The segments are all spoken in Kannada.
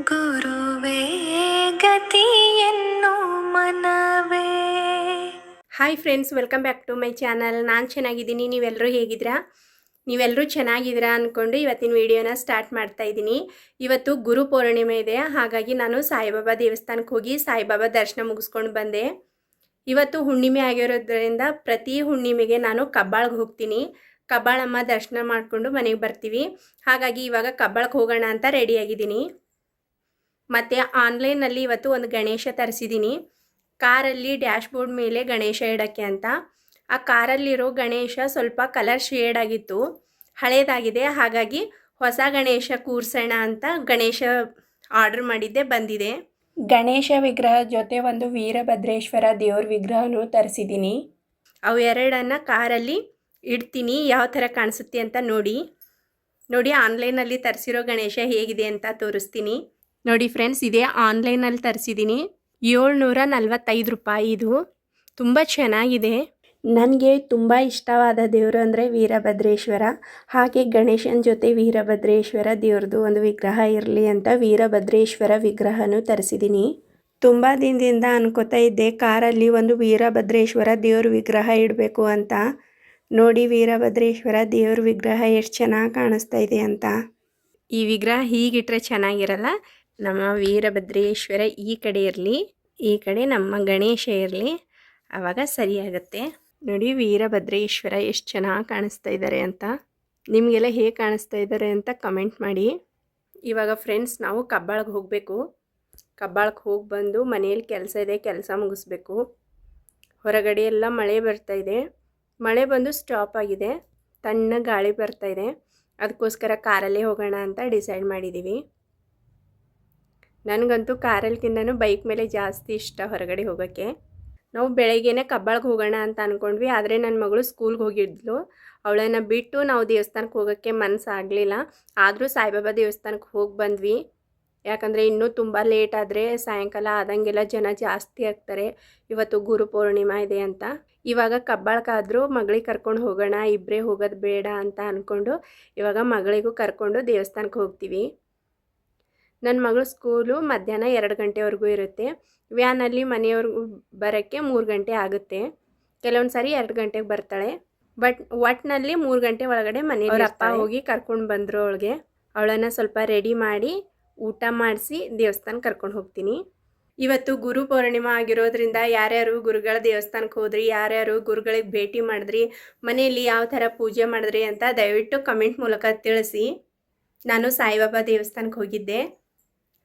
ಗುರುವೇ ಗತಿಯನ್ನು ಮನವೇ. Hi friends, welcome back to my channel. ನಾನು ಚೆನ್ನಾಗಿದ್ದೀನಿ, ನೀವೆಲ್ಲರೂ ಹೇಗಿದ್ದೀರಾ? ನೀವೆಲ್ಲರೂ ಚೆನ್ನಾಗಿದ್ದೀರಾ ಅಂದ್ಕೊಂಡು ಇವತ್ತಿನ ವಿಡಿಯೋನ ಸ್ಟಾರ್ಟ್ ಮಾಡ್ತಾ ಇದ್ದೀನಿ. ಇವತ್ತು ಗುರು ಪೌರ್ಣಿಮೆ ಇದೆ, ಹಾಗಾಗಿ ನಾನು ಸಾಯಿಬಾಬಾ ದೇವಸ್ಥಾನಕ್ಕೆ ಹೋಗಿ ಸಾಯಿಬಾಬಾ ದರ್ಶನ ಮುಗಿಸ್ಕೊಂಡು ಬಂದೆ. ಇವತ್ತು ಹುಣ್ಣಿಮೆ ಆಗಿರೋದ್ರಿಂದ ಪ್ರತಿ ಹುಣ್ಣಿಮೆಗೆ ನಾನು ಕಬ್ಬಾಳ್ಗೆ ಹೋಗ್ತೀನಿ. ಕಬ್ಬಾಳಮ್ಮ ದರ್ಶನ ಮಾಡಿಕೊಂಡು ಮನೆಗೆ ಬರ್ತೀವಿ. ಹಾಗಾಗಿ ಇವಾಗ ಕಬ್ಬಾಳ್ಗೆ ಹೋಗೋಣ ಅಂತ ರೆಡಿಯಾಗಿದ್ದೀನಿ. ಮತ್ತು ಆನ್ಲೈನಲ್ಲಿ ಇವತ್ತು ಒಂದು ಗಣೇಶ ತರಿಸಿದ್ದೀನಿ. ಕಾರಲ್ಲಿ ಡ್ಯಾಶ್ ಬೋರ್ಡ್ ಮೇಲೆ ಗಣೇಶ ಇಡೋಕ್ಕೆ ಅಂತ. ಆ ಕಾರಲ್ಲಿರೋ ಗಣೇಶ ಸ್ವಲ್ಪ ಕಲರ್ ಶೇಡ್ ಆಗಿತ್ತು, ಹಳೇದಾಗಿದೆ. ಹಾಗಾಗಿ ಹೊಸ ಗಣೇಶ ಕೂರ್ಸೋಣ ಅಂತ ಗಣೇಶ ಆರ್ಡ್ರ್ ಮಾಡಿದ್ದೆ, ಬಂದಿದೆ. ಗಣೇಶ ವಿಗ್ರಹ ಜೊತೆ ಒಂದು ವೀರಭದ್ರೇಶ್ವರ ದೇವ್ರ ವಿಗ್ರಹನೂ ತರಿಸಿದ್ದೀನಿ. ಅವು ಎರಡನ್ನು ಕಾರಲ್ಲಿ ಇಡ್ತೀನಿ, ಯಾವ ಥರ ಕಾಣಿಸುತ್ತೆ ಅಂತ ನೋಡಿ ಆನ್ಲೈನಲ್ಲಿ ತರಿಸಿರೋ ಗಣೇಶ ಹೇಗಿದೆ ಅಂತ ತೋರಿಸ್ತೀನಿ. ನೋಡಿ ಫ್ರೆಂಡ್ಸ್, ಇದೇ ಆನ್ಲೈನಲ್ಲಿ ತರಿಸಿದ್ದೀನಿ. 745 ರೂಪಾಯಿ. ಇದು ತುಂಬ ಚೆನ್ನಾಗಿದೆ. ನನಗೆ ತುಂಬ ಇಷ್ಟವಾದ ದೇವರು ಅಂದರೆ ವೀರಭದ್ರೇಶ್ವರ. ಹಾಗೆ ಗಣೇಶನ ಜೊತೆ ವೀರಭದ್ರೇಶ್ವರ ದೇವ್ರದ್ದು ಒಂದು ವಿಗ್ರಹ ಇರಲಿ ಅಂತ ವೀರಭದ್ರೇಶ್ವರ ವಿಗ್ರಹನೂ ತರಿಸಿದ್ದೀನಿ. ತುಂಬ ದಿನದಿಂದ ಅನ್ಕೋತಾ ಇದ್ದೆ ಕಾರಲ್ಲಿ ಒಂದು ವೀರಭದ್ರೇಶ್ವರ ದೇವ್ರ ವಿಗ್ರಹ ಇಡಬೇಕು ಅಂತ. ನೋಡಿ ವೀರಭದ್ರೇಶ್ವರ ದೇವ್ರ ವಿಗ್ರಹ ಎಷ್ಟು ಚೆನ್ನಾಗಿ ಕಾಣಿಸ್ತಾ ಇದೆ ಅಂತ. ಈ ವಿಗ್ರಹ ಹೀಗಿಟ್ರೆ ಚೆನ್ನಾಗಿರಲ್ಲ. ನಮ್ಮ ವೀರಭದ್ರೇಶ್ವರ ಈ ಕಡೆ ಇರಲಿ, ಈ ಕಡೆ ನಮ್ಮ ಗಣೇಶ ಇರಲಿ, ಆವಾಗ ಸರಿಯಾಗತ್ತೆ. ನೋಡಿ ವೀರಭದ್ರೇಶ್ವರ ಎಷ್ಟು ಚೆನ್ನಾಗಿ ಕಾಣಿಸ್ತಾ ಇದ್ದಾರೆ ಅಂತ. ನಿಮಗೆಲ್ಲ ಹೇಗೆ ಕಾಣಿಸ್ತಾ ಇದ್ದಾರೆ ಅಂತ ಕಮೆಂಟ್ ಮಾಡಿ. ಇವಾಗ ಫ್ರೆಂಡ್ಸ್, ನಾವು ಕಬ್ಬಾಳ್ಗೆ ಹೋಗಬೇಕು. ಕಬ್ಬಾಳ್ಗೆ ಹೋಗಿ ಬಂದು ಮನೆಯಲ್ಲಿ ಕೆಲಸ ಇದೆ, ಕೆಲಸ ಮುಗಿಸ್ಬೇಕು. ಹೊರಗಡೆ ಎಲ್ಲ ಮಳೆ ಬರ್ತಾ ಇದೆ. ಮಳೆ ಬಂದು ಸ್ಟಾಪ್ ಆಗಿದೆ, ತಣ್ಣ ಗಾಳಿ ಬರ್ತಾ ಇದೆ. ಅದಕ್ಕೋಸ್ಕರ ಕಾರಲ್ಲೇ ಹೋಗೋಣ ಅಂತ ಡಿಸೈಡ್ ಮಾಡಿದ್ದೀವಿ. ನನಗಂತೂ ಕಾರಲ್ಕಿಂತನೂ ಬೈಕ್ ಮೇಲೆ ಜಾಸ್ತಿ ಇಷ್ಟ ಹೊರಗಡೆ ಹೋಗೋಕ್ಕೆ. ನಾವು ಬೆಳಗ್ಗೆನೇ ಕಬ್ಬಾಳ್ಗೆ ಹೋಗೋಣ ಅಂತ ಅಂದ್ಕೊಂಡ್ವಿ, ಆದರೆ ನನ್ನ ಮಗಳು ಸ್ಕೂಲ್ಗೆ ಹೋಗಿದ್ಲು. ಅವಳನ್ನು ಬಿಟ್ಟು ನಾವು ದೇವಸ್ಥಾನಕ್ಕೆ ಹೋಗೋಕ್ಕೆ ಮನಸ್ಸಾಗಲಿಲ್ಲ. ಆದರೂ ಸಾಯಿಬಾಬಾ ದೇವಸ್ಥಾನಕ್ಕೆ ಹೋಗಿ ಬಂದ್ವಿ. ಯಾಕಂದರೆ ಇನ್ನೂ ತುಂಬ ಲೇಟ್ ಆದರೆ ಸಾಯಂಕಾಲ ಆದಂಗೆಲ್ಲ ಜನ ಜಾಸ್ತಿ ಆಗ್ತಾರೆ. ಇವತ್ತು ಗುರು ಪೌರ್ಣಿಮೆ ಇದೆ ಅಂತ. ಇವಾಗ ಕಬ್ಬಾಳ್ಗಾದರೂ ಮಗಳಿಗೆ ಕರ್ಕೊಂಡು ಹೋಗೋಣ, ಇಬ್ಬರೇ ಹೋಗೋದು ಬೇಡ ಅಂತ ಅಂದ್ಕೊಂಡು ಇವಾಗ ಮಗಳಿಗೂ ಕರ್ಕೊಂಡು ದೇವಸ್ಥಾನಕ್ಕೆ ಹೋಗ್ತೀವಿ. ನನ್ನ ಮಗಳ ಸ್ಕೂಲು ಮಧ್ಯಾಹ್ನ 2 ಗಂಟೆವರೆಗೂ ಇರುತ್ತೆ. ವ್ಯಾನಲ್ಲಿ ಮನೆಯವ್ರಿಗೂ ಬರೋಕ್ಕೆ 3 ಗಂಟೆ ಆಗುತ್ತೆ. ಕೆಲವೊಂದು ಸಾರಿ 2 ಗಂಟೆಗೆ ಬರ್ತಾಳೆ. ಬಟ್ ಒಟ್ಟಿನಲ್ಲಿ 3 ಗಂಟೆ ಒಳಗಡೆ ಮನೆಯವ್ರ ಅಪ್ಪ ಹೋಗಿ ಕರ್ಕೊಂಡು ಬಂದರು. ಅವಳನ್ನು ಸ್ವಲ್ಪ ರೆಡಿ ಮಾಡಿ ಊಟ ಮಾಡಿಸಿ ದೇವಸ್ಥಾನ ಕರ್ಕೊಂಡು ಹೋಗ್ತೀನಿ. ಇವತ್ತು ಗುರು ಪೌರ್ಣಿಮೆ ಆಗಿರೋದ್ರಿಂದ ಯಾರ್ಯಾರು ಗುರುಗಳ ದೇವಸ್ಥಾನಕ್ಕೆ ಹೋದ್ರಿ, ಯಾರ್ಯಾರು ಗುರುಗಳಿಗೆ ಭೇಟಿ ಮಾಡಿದ್ರಿ, ಮನೆಯಲ್ಲಿ ಯಾವ ಥರ ಪೂಜೆ ಮಾಡಿದ್ರಿ ಅಂತ ದಯವಿಟ್ಟು ಕಮೆಂಟ್ ಮೂಲಕ ತಿಳಿಸಿ. ನಾನು ಸಾಯಿಬಾಬಾ ದೇವಸ್ಥಾನಕ್ಕೆ ಹೋಗಿದ್ದೆ.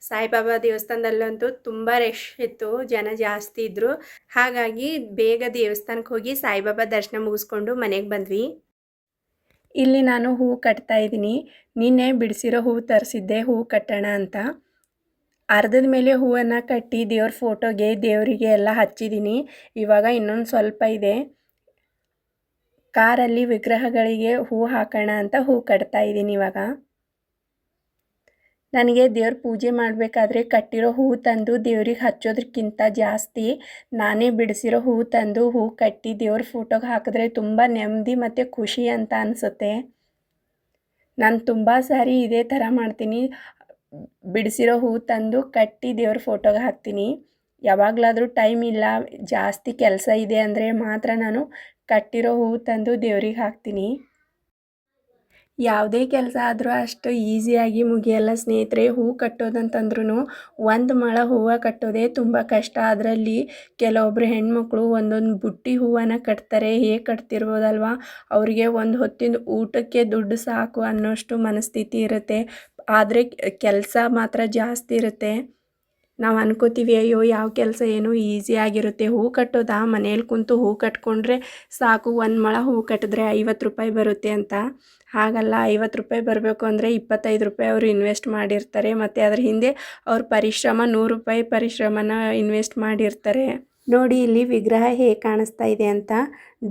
ಸಾಯಿಬಾಬಾ ದೇವಸ್ಥಾನದಲ್ಲಂತೂ ತುಂಬ ರಶ್ ಇತ್ತು, ಜನ ಜಾಸ್ತಿ ಇದ್ದರು. ಹಾಗಾಗಿ ಬೇಗ ದೇವಸ್ಥಾನಕ್ಕೆ ಹೋಗಿ ಸಾಯಿಬಾಬಾ ದರ್ಶನ ಮುಗಿಸ್ಕೊಂಡು ಮನೆಗೆ ಬಂದ್ವಿ. ಇಲ್ಲಿ ನಾನು ಹೂವು ಕಟ್ತಾ ಇದ್ದೀನಿ. ನಿನ್ನೆ ಬಿಡಿಸಿರೋ ಹೂವು ತರಿಸಿದ್ದೆ ಹೂವು ಕಟ್ಟೋಣ ಅಂತ. ಅರ್ಧದ ಮೇಲೆ ಹೂವನ್ನು ಕಟ್ಟಿ ದೇವ್ರ ಫೋಟೋಗೆ ದೇವರಿಗೆ ಎಲ್ಲ ಹಚ್ಚಿದ್ದೀನಿ. ಇವಾಗ ಇನ್ನೊಂದು ಸ್ವಲ್ಪ ಇದೆ. ಕಾರಲ್ಲಿ ವಿಗ್ರಹಗಳಿಗೆ ಹೂವು ಹಾಕೋಣ ಅಂತ ಹೂವು ಕಟ್ತಾ ಇದ್ದೀನಿ. ಇವಾಗ ನನಗೆ ದೇವ್ರ ಪೂಜೆ ಮಾಡಬೇಕಾದ್ರೆ ಕಟ್ಟಿರೋ ಹೂವು ತಂದು ದೇವ್ರಿಗೆ ಹಚ್ಚೋದಕ್ಕಿಂತ ಜಾಸ್ತಿ ನಾನೇ ಬಿಡಿಸಿರೋ ಹೂವು ತಂದು ಹೂವು ಕಟ್ಟಿ ದೇವ್ರ ಫೋಟೋಗೆ ಹಾಕಿದ್ರೆ ತುಂಬ ನೆಮ್ಮದಿ ಮತ್ತು ಖುಷಿ ಅಂತ ಅನಿಸುತ್ತೆ. ನಾನು ತುಂಬ ಸಾರಿ ಇದೇ ಥರ ಮಾಡ್ತೀನಿ. ಬಿಡಿಸಿರೋ ಹೂವು ತಂದು ಕಟ್ಟಿ ದೇವ್ರ ಫೋಟೋಗೆ ಹಾಕ್ತೀನಿ. ಯಾವಾಗಲಾದರೂ ಟೈಮ್ ಇಲ್ಲ, ಜಾಸ್ತಿ ಕೆಲಸ ಇದೆ ಅಂದರೆ ಮಾತ್ರ ನಾನು ಕಟ್ಟಿರೋ ಹೂವು ತಂದು ದೇವ್ರಿಗೆ ಹಾಕ್ತೀನಿ. ಯಾವುದೇ ಕೆಲಸ ಆದರೂ ಅಷ್ಟು ಈಸಿಯಾಗಿ ಮುಗಿಯಲ್ಲ ಸ್ನೇಹಿತರೆ. ಹೂವು ಕಟ್ಟೋದಂತಂದ್ರೂ ಒಂದು ಮೊಳ ಹೂವು ಕಟ್ಟೋದೇ ತುಂಬ ಕಷ್ಟ. ಅದರಲ್ಲಿ ಕೆಲವೊಬ್ಬರು ಹೆಣ್ಮಕ್ಳು ಒಂದೊಂದು ಬುಟ್ಟಿ ಹೂವನ್ನು ಕಟ್ತಾರೆ. ಹೇಗೆ ಕಟ್ತಿರ್ಬೋದಲ್ವ, ಅವರಿಗೆ ಒಂದು ಹೊತ್ತಿನ ಊಟಕ್ಕೆ ದುಡ್ಡು ಸಾಕು ಅನ್ನೋಷ್ಟು ಮನಸ್ಥಿತಿ ಇರುತ್ತೆ. ಆದರೆ ಕೆಲಸ ಮಾತ್ರ ಜಾಸ್ತಿ ಇರುತ್ತೆ. ನಾವು ಅನ್ಕೋತೀವಿ ಅಯ್ಯೋ ಯಾವ ಕೆಲಸ ಏನೋ ಈಸಿಯಾಗಿರುತ್ತೆ, ಹೂವು ಕಟ್ಟೋದಾ, ಮನೇಲಿ ಕುಂತು ಹೂವು ಕಟ್ಕೊಂಡ್ರೆ ಸಾಕು, ಒಂದು ಮೊಳ ಹೂವು ಕಟ್ಟಿದ್ರೆ 50 ರೂಪಾಯಿ ಬರುತ್ತೆ ಅಂತ. ಹಾಗಲ್ಲ, 50 ರೂಪಾಯಿ ಬರಬೇಕು ಅಂದರೆ 25 ರೂಪಾಯಿ ಅವರು ಇನ್ವೆಸ್ಟ್ ಮಾಡಿರ್ತಾರೆ. ಮತ್ತು ಅದರ ಹಿಂದೆ ಅವ್ರ ಪರಿಶ್ರಮ 100 ರೂಪಾಯಿ ಪರಿಶ್ರಮನ ಇನ್ವೆಸ್ಟ್ ಮಾಡಿರ್ತಾರೆ. ನೋಡಿ ಇಲ್ಲಿ ವಿಗ್ರಹ ಹೇಗೆ ಕಾಣಿಸ್ತಾ ಇದೆ ಅಂತ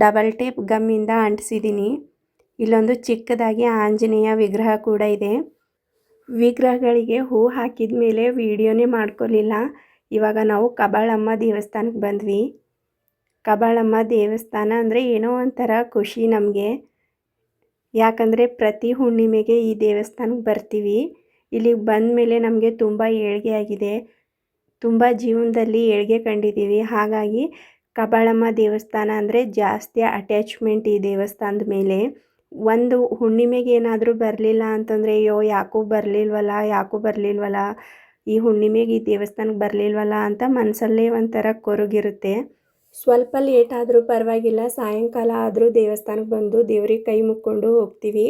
ಡಬಲ್ ಟೇಪ್ ಗಮ್ಮಿಂದ ಅಂಟಿಸಿದ್ದೀನಿ. ಇಲ್ಲೊಂದು ಚಿಕ್ಕದಾಗಿ ಆಂಜನೇಯ ವಿಗ್ರಹ ಕೂಡ ಇದೆ. ವಿಗ್ರಹಗಳಿಗೆ ಹೂ ಹಾಕಿದ ಮೇಲೆ ವಿಡಿಯೋನೇ ಮಾಡ್ಕೊಳ್ಳಿಲ್ಲ. ಇವಾಗ ನಾವು ಕಬ್ಬಾಳಮ್ಮ ದೇವಸ್ಥಾನಕ್ಕೆ ಬಂದ್ವಿ. ಕಬ್ಬಾಳಮ್ಮ ದೇವಸ್ಥಾನ ಅಂದರೆ ಏನೋ ಒಂಥರ ಖುಷಿ ನಮಗೆ. ಯಾಕಂದರೆ ಪ್ರತಿ ಹುಣ್ಣಿಮೆಗೆ ಈ ದೇವಸ್ಥಾನಕ್ಕೆ ಬರ್ತೀವಿ. ಇಲ್ಲಿಗೆ ಬಂದ ಮೇಲೆ ನಮಗೆ ತುಂಬ ಏಳಿಗೆ ಆಗಿದೆ, ತುಂಬ ಜೀವನದಲ್ಲಿ ಏಳಿಗೆ ಕಂಡಿದ್ದೀವಿ. ಹಾಗಾಗಿ ಕಬ್ಬಾಳಮ್ಮ ದೇವಸ್ಥಾನ ಅಂದರೆ ಜಾಸ್ತಿ ಅಟ್ಯಾಚ್ಮೆಂಟ್ ಈ ದೇವಸ್ಥಾನದ ಮೇಲೆ. ಒಂದು ಹುಣ್ಣಿಮೆಗೆ ಏನಾದರೂ ಬರಲಿಲ್ಲ ಅಂತಂದರೆ ಅಯ್ಯೋ ಯಾಕೋ ಬರಲಿಲ್ವಲ್ಲ ಈ ಹುಣ್ಣಿಮೆಗೆ ಈ ದೇವಸ್ಥಾನಕ್ಕೆ ಬರಲಿಲ್ವಲ್ಲ ಅಂತ ಮನಸ್ಸಲ್ಲೇ ಒಂಥರ ಕೊರಗಿರುತ್ತೆ. ಸ್ವಲ್ಪ ಲೇಟ್ ಆದರೂ ಪರವಾಗಿಲ್ಲ, ಸಾಯಂಕಾಲ ಆದರೂ ದೇವಸ್ಥಾನಕ್ಕೆ ಬಂದು ದೇವ್ರಿಗೆ ಕೈ ಮುಕ್ಕೊಂಡು ಹೋಗ್ತೀವಿ.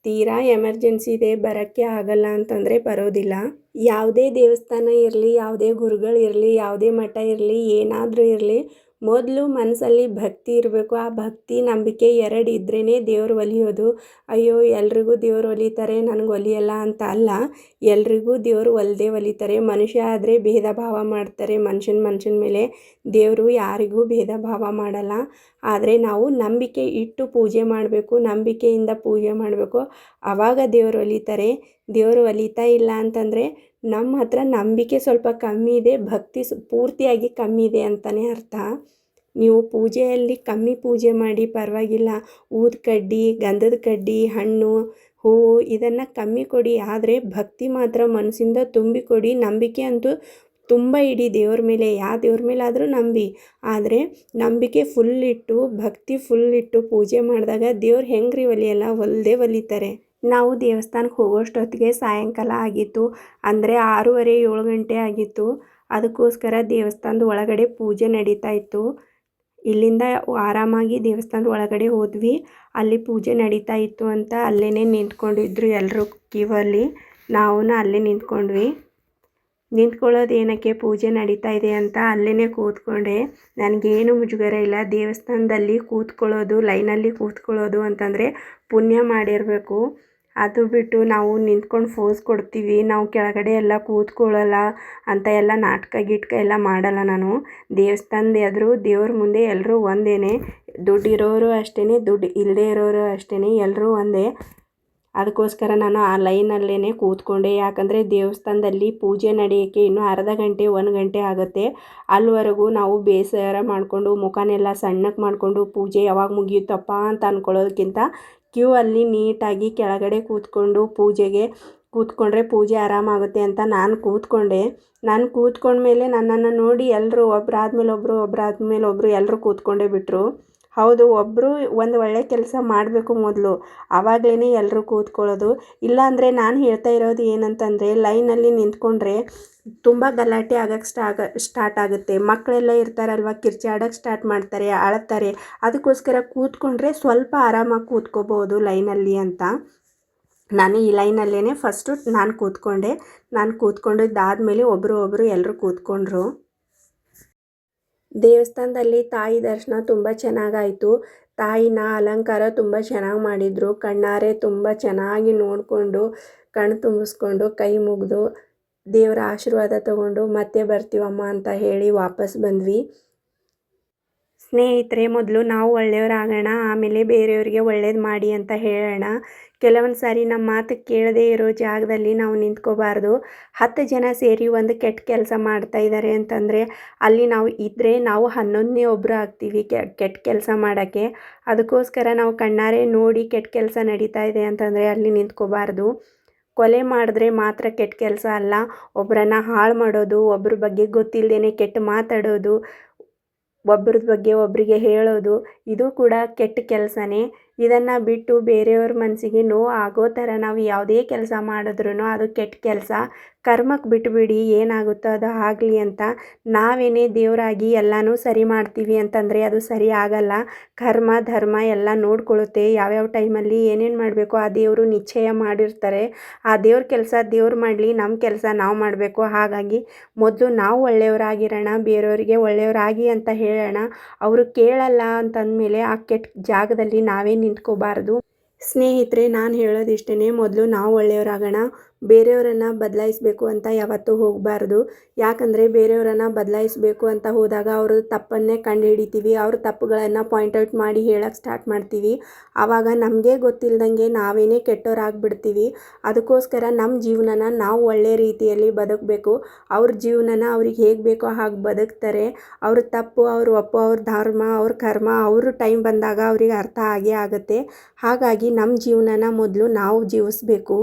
ತೀರಾ ಎಮರ್ಜೆನ್ಸಿ ಇದೆ ಬರೋಕ್ಕೆ ಆಗಲ್ಲ ಅಂತಂದರೆ ಬರೋದಿಲ್ಲ. ಯಾವುದೇ ದೇವಸ್ಥಾನ ಇರಲಿ, ಯಾವುದೇ ಗುರುಗಳು ಇರಲಿ, ಯಾವುದೇ ಮಠ ಇರಲಿ, ಏನಾದರೂ ಇರಲಿ, ಮೊದಲು ಮನಸ್ಸಲ್ಲಿ ಭಕ್ತಿ ಇರಬೇಕು. ಆ ಭಕ್ತಿ ನಂಬಿಕೆ ಎರಡು ಇದ್ರೇ ದೇವ್ರು ಒಲಿಯೋದು. ಅಯ್ಯೋ ಎಲ್ರಿಗೂ ದೇವ್ರು ಒಲಿತಾರೆ ನನಗೆ ಒಲಿಯಲ್ಲ ಅಂತ ಅಲ್ಲ, ಎಲ್ರಿಗೂ ದೇವರು ಒಲಿತಾರೆ. ಮನುಷ್ಯ ಆದರೆ ಭೇದ ಭಾವ ಮಾಡ್ತಾರೆ ಮನುಷ್ಯನ ಮೇಲೆ. ದೇವರು ಯಾರಿಗೂ ಭೇದ ಭಾವ ಮಾಡಲ್ಲ. ಆದರೆ ನಾವು ನಂಬಿಕೆ ಇಟ್ಟು ಪೂಜೆ ಮಾಡಬೇಕು, ನಂಬಿಕೆಯಿಂದ ಪೂಜೆ ಮಾಡಬೇಕು, ಆವಾಗ ದೇವರು ಒಲಿತಾರೆ. ದೇವರು ಒಲಿತಾ ಇಲ್ಲ ಅಂತಂದರೆ ನಮ್ಮ ಹತ್ರ ನಂಬಿಕೆ ಸ್ವಲ್ಪ ಕಮ್ಮಿ ಇದೆ, ಭಕ್ತಿ ಪೂರ್ತಿಯಾಗಿ ಕಮ್ಮಿ ಇದೆ ಅಂತಲೇ ಅರ್ಥ. ನೀವು ಪೂಜೆಯಲ್ಲಿ ಕಮ್ಮಿ ಪೂಜೆ ಮಾಡಿ ಪರವಾಗಿಲ್ಲ, ಊದ ಕಡ್ಡಿ, ಗಂಧದ ಕಡ್ಡಿ, ಹಣ್ಣು, ಹೂವು ಇದನ್ನು ಕಮ್ಮಿ ಕೊಡಿ, ಆದರೆ ಭಕ್ತಿ ಮಾತ್ರ ಮನಸ್ಸಿಂದ ತುಂಬಿ ಕೊಡಿ. ನಂಬಿಕೆ ಅಂತೂ ತುಂಬ ಇಡಿ ದೇವ್ರ ಮೇಲೆ, ಯಾವ ದೇವ್ರ ಮೇಲಾದರೂ ನಂಬಿ, ಆದರೆ ನಂಬಿಕೆ ಫುಲ್ ಇಟ್ಟು ಭಕ್ತಿ ಫುಲ್ ಇಟ್ಟು ಪೂಜೆ ಮಾಡಿದಾಗ ದೇವ್ರು ಹೆಂಗ್ರಿ ಒಲಿಯಲ್ಲ, ಒಲಿತಾರೆ. ನಾವು ದೇವಸ್ಥಾನಕ್ಕೆ ಹೋಗೋಷ್ಟೊತ್ತಿಗೆ ಸಾಯಂಕಾಲ ಆಗಿತ್ತು, ಅಂದರೆ 6:30 7 ಗಂಟೆ ಆಗಿತ್ತು. ಅದಕ್ಕೋಸ್ಕರ ದೇವಸ್ಥಾನದ ಒಳಗಡೆ ಪೂಜೆ ನಡೀತಾ ಇತ್ತು. ಇಲ್ಲಿಂದ ಆರಾಮಾಗಿ ದೇವಸ್ಥಾನದ ಒಳಗಡೆ ಹೋದ್ವಿ. ಅಲ್ಲಿ ಪೂಜೆ ನಡೀತಾ ಇತ್ತು ಅಂತ ಅಲ್ಲೇ ನಿಂತ್ಕೊಂಡಿದ್ರು ಎಲ್ಲರೂ ಕ್ಯೂವಲ್ಲಿ. ನಾವು ಅಲ್ಲೇ ನಿಂತ್ಕೊಂಡ್ವಿ. ನಿಂತ್ಕೊಳ್ಳೋದು ಏನಕ್ಕೆ, ಪೂಜೆ ನಡೀತಾ ಇದೆ ಅಂತ ಅಲ್ಲೇ ಕೂತ್ಕೊಂಡೆ. ನನಗೇನು ಮುಜುಗರ ಇಲ್ಲ. ದೇವಸ್ಥಾನದಲ್ಲಿ ಕೂತ್ಕೊಳ್ಳೋದು, ಲೈನಲ್ಲಿ ಕೂತ್ಕೊಳ್ಳೋದು ಅಂತಂದರೆ ಪುಣ್ಯ ಮಾಡಿರಬೇಕು. ಅದು ಬಿಟ್ಟು ನಾವು ನಿಂತ್ಕೊಂಡು ಫೋಸ್ ಕೊಡ್ತೀವಿ, ನಾವು ಕೆಳಗಡೆ ಎಲ್ಲ ಕೂತ್ಕೊಳ್ಳಲ್ಲ ಅಂತ ಎಲ್ಲ ನಾಟಕ ಎಲ್ಲ ಮಾಡಲ್ಲ ನಾನು. ದೇವಸ್ಥಾನದ ಎದುರು ದೇವ್ರ ಮುಂದೆ ಎಲ್ಲರೂ ಒಂದೇ, ದುಡ್ಡು ಇರೋರು ಅಷ್ಟೇ, ದುಡ್ಡು ಇಲ್ಲದೆ ಇರೋರು ಅಷ್ಟೇ, ಎಲ್ಲರೂ ಒಂದೇ. ಅದಕ್ಕೋಸ್ಕರ ನಾನು ಆ ಲೈನಲ್ಲೇ ಕೂತ್ಕೊಂಡೆ. ಯಾಕಂದರೆ ದೇವಸ್ಥಾನದಲ್ಲಿ ಪೂಜೆ ನಡೆಯೋಕ್ಕೆ ಇನ್ನೂ ಅರ್ಧ ಗಂಟೆ 1 ಗಂಟೆ ಆಗುತ್ತೆ. ಅಲ್ಲಿವರೆಗೂ ನಾವು ಬೇಸರ ಮಾಡಿಕೊಂಡು ಮುಖನೆಲ್ಲ ಸಣ್ಣಕ್ಕೆ ಮಾಡಿಕೊಂಡು ಪೂಜೆ ಯಾವಾಗ ಮುಗಿಯುತ್ತಪ್ಪ ಅಂತ ಅಂದ್ಕೊಳ್ಳೋದಕ್ಕಿಂತ ಕ್ಯೂ ಅಲ್ಲಿ ನೀಟಾಗಿ ಕೆಳಗಡೆ ಪೂಜೆಗೆ ಕೂತ್ಕೊಂಡ್ರೆ ಪೂಜೆ ಆರಾಮಾಗುತ್ತೆ ಅಂತ ನಾನು ಕೂತ್ಕೊಂಡ್ಮೇಲೆ ನನ್ನನ್ನು ನೋಡಿ ಎಲ್ಲರೂ ಒಬ್ಬರಾದ್ಮೇಲೆ ಒಬ್ಬರು ಎಲ್ಲರೂ ಕೂತ್ಕೊಂಡೇ ಬಿಟ್ಟರು. ಹೌದು, ಒಬ್ಬರು ಒಂದು ಒಳ್ಳೆ ಕೆಲಸ ಮಾಡಬೇಕು ಮೊದಲು, ಆವಾಗಲೇ ಎಲ್ಲರೂ ಕೂತ್ಕೊಳ್ಳೋದು. ಇಲ್ಲಾಂದರೆ ನಾನು ಹೇಳ್ತಾ ಇರೋದು ಏನಂತಂದರೆ, ಲೈನಲ್ಲಿ ನಿಂತ್ಕೊಂಡ್ರೆ ತುಂಬ ಗಲಾಟೆ ಆಗಕ್ಕೆ ಸ್ಟಾರ್ಟ್ ಆಗುತ್ತೆ. ಮಕ್ಕಳೆಲ್ಲ ಇರ್ತಾರಲ್ವ, ಕಿರ್ಚಾಡಕ್ಕೆ ಸ್ಟಾರ್ಟ್ ಮಾಡ್ತಾರೆ, ಅಳ್ತಾರೆ. ಅದಕ್ಕೋಸ್ಕರ ಕೂತ್ಕೊಂಡ್ರೆ ಸ್ವಲ್ಪ ಆರಾಮಾಗಿ ಕೂತ್ಕೋಬೋದು ಲೈನಲ್ಲಿ ಅಂತ ನಾನು ಈ ಲೈನಲ್ಲೇ ಫಸ್ಟು ನಾನು ಕೂತ್ಕೊಂಡಿದ್ದಾದಮೇಲೆ ಒಬ್ಬರು ಎಲ್ಲರೂ ಕೂತ್ಕೊಂಡ್ರು. ದೇವಸ್ಥಾನದಲ್ಲಿ ತಾಯಿ ದರ್ಶನ ತುಂಬ ಚೆನ್ನಾಗಾಯಿತು. ತಾಯಿನ ಅಲಂಕಾರ ತುಂಬ ಚೆನ್ನಾಗಿ ಮಾಡಿದರು. ಕಣ್ಣಾರೆ ತುಂಬ ಚೆನ್ನಾಗಿ ನೋಡಿಕೊಂಡು, ಕಣ್ಣು ತುಂಬಿಸ್ಕೊಂಡು, ಕೈ ಮುಗಿದು ದೇವರ ಆಶೀರ್ವಾದ ತಗೊಂಡು ಮತ್ತೆ ಬರ್ತೀವಮ್ಮ ಅಂತ ಹೇಳಿ ವಾಪಸ್ ಬಂದ್ವಿ. ಸ್ನೇಹಿತರೆ, ಮೊದಲು ನಾವು ಒಳ್ಳೆಯವರಾಗೋಣ, ಆಮೇಲೆ ಬೇರೆಯವರಿಗೆ ಒಳ್ಳೇದು ಮಾಡಿ ಅಂತ ಹೇಳೋಣ. ಕೆಲವೊಂದು ಸಾರಿ ನಮ್ಮ ಮಾತು ಕೇಳದೇ ಇರೋ ಜಾಗದಲ್ಲಿ ನಾವು ನಿಂತ್ಕೋಬಾರ್ದು. 10 ಜನ ಸೇರಿ ಒಂದು ಕೆಟ್ಟ ಕೆಲಸ ಮಾಡ್ತಾ ಇದ್ದಾರೆ ಅಂತಂದರೆ ಅಲ್ಲಿ ನಾವು ಇದ್ದರೆ ನಾವು 11ನೇ ಒಬ್ಬರು ಆಗ್ತೀವಿ ಕೆಟ್ಟ ಕೆಲಸ ಮಾಡೋಕ್ಕೆ. ಅದಕ್ಕೋಸ್ಕರ ನಾವು ಕಣ್ಣಾರೆ ನೋಡಿ ಕೆಟ್ಟ ಕೆಲಸ ನಡೀತಾ ಇದೆ ಅಂತಂದರೆ ಅಲ್ಲಿ ನಿಂತ್ಕೋಬಾರ್ದು. ಕೊಲೆ ಮಾಡಿದ್ರೆ ಮಾತ್ರ ಕೆಟ್ಟ ಕೆಲಸ ಅಲ್ಲ, ಒಬ್ಬರನ್ನು ಹಾಳು ಮಾಡೋದು, ಒಬ್ಬರ ಬಗ್ಗೆ ಗೊತ್ತಿಲ್ಲದೇ ಕೆಟ್ಟ ಮಾತಾಡೋದು, ಒಬ್ಬರದ ಬಗ್ಗೆ ಒಬ್ಬರಿಗೆ ಹೇಳೋದು, ಇದು ಕೂಡ ಕೆಟ್ಟ ಕೆಲಸನೇ. ಇದನ್ನು ಬಿಟ್ಟು ಬೇರೆಯವ್ರ ಮನಸ್ಸಿಗೆ ನೋವು ಆಗೋ ಥರ ನಾವು ಯಾವುದೇ ಕೆಲಸ ಮಾಡಿದ್ರೂ ಅದು ಕೆಟ್ಟ ಕೆಲಸ. ಕರ್ಮಕ್ಕೆ ಬಿಟ್ಟುಬಿಡಿ, ಏನಾಗುತ್ತೋ ಅದು ಆಗಲಿ ಅಂತ. ನಾವೇನೇ ದೇವರಾಗಿ ಎಲ್ಲನೂ ಸರಿ ಮಾಡ್ತೀವಿ ಅಂತಂದರೆ ಅದು ಸರಿ ಆಗಲ್ಲ. ಕರ್ಮ ಧರ್ಮ ಎಲ್ಲ ನೋಡ್ಕೊಳ್ಳುತ್ತೆ. ಯಾವ್ಯಾವ ಟೈಮಲ್ಲಿ ಏನೇನು ಮಾಡಬೇಕು ಆ ದೇವರು ನಿಶ್ಚಯ ಮಾಡಿರ್ತಾರೆ. ಆ ದೇವ್ರ ಕೆಲಸ ದೇವ್ರು ಮಾಡಲಿ, ನಮ್ಮ ಕೆಲಸ ನಾವು ಮಾಡಬೇಕು. ಹಾಗಾಗಿ ಮೊದಲು ನಾವು ಒಳ್ಳೆಯವರಾಗಿರೋಣ, ಬೇರೆಯವರಿಗೆ ಒಳ್ಳೆಯವರಾಗಿ ಅಂತ ಹೇಳೋಣ. ಅವರು ಕೇಳಲ್ಲ ಅಂತಂದಮೇಲೆ ಆ ಕೆಟ್ಟ ಜಾಗದಲ್ಲಿ ನಾವೇ ನಿಂತ್ಕೋಬಾರ್ದು. ಸ್ನೇಹಿತರೆ, ನಾನು ಹೇಳೋದಿಷ್ಟೇ, ಮೊದಲು ನಾವು ಒಳ್ಳೆಯವರಾಗೋಣ, ಬೇರೆಯವರನ್ನು ಬದಲಾಯಿಸಬೇಕು ಅಂತ ಯಾವತ್ತೂ ಹೋಗಬಾರ್ದು. ಯಾಕಂದರೆ ಬೇರೆಯವರನ್ನು ಬದಲಾಯಿಸಬೇಕು ಅಂತ ಹೋದಾಗ ಅವರು ತಪ್ಪನ್ನೇ ಕಂಡುಹಿಡಿತೀವಿ, ಅವ್ರ ತಪ್ಪುಗಳನ್ನು ಪಾಯಿಂಟ್ಔಟ್ ಮಾಡಿ ಹೇಳೋಕ್ಕೆ ಸ್ಟಾರ್ಟ್ ಮಾಡ್ತೀವಿ. ಆವಾಗ ನಮಗೆ ಗೊತ್ತಿಲ್ಲದಂಗೆ ನಾವೇನೇ ಕೆಟ್ಟವರಾಗ್ಬಿಡ್ತೀವಿ. ಅದಕ್ಕೋಸ್ಕರ ನಮ್ಮ ಜೀವನನ ನಾವು ಒಳ್ಳೆಯ ರೀತಿಯಲ್ಲಿ ಬದುಕಬೇಕು. ಅವ್ರ ಜೀವನನ ಅವ್ರಿಗೆ ಹೇಗೆ ಬೇಕೋ ಹಾಗೆ ಬದುಕ್ತಾರೆ. ಅವ್ರ ತಪ್ಪು, ಅವ್ರ ಒಪ್ಪು, ಅವ್ರ ಧರ್ಮ, ಅವ್ರ ಕರ್ಮ, ಅವರು ಟೈಮ್ ಬಂದಾಗ ಅವ್ರಿಗೆ ಅರ್ಥ ಆಗೇ ಆಗುತ್ತೆ. ಹಾಗಾಗಿ ನಮ್ಮ ಜೀವನನ ಮೊದಲು ನಾವು ಜೀವಿಸ್ಬೇಕು.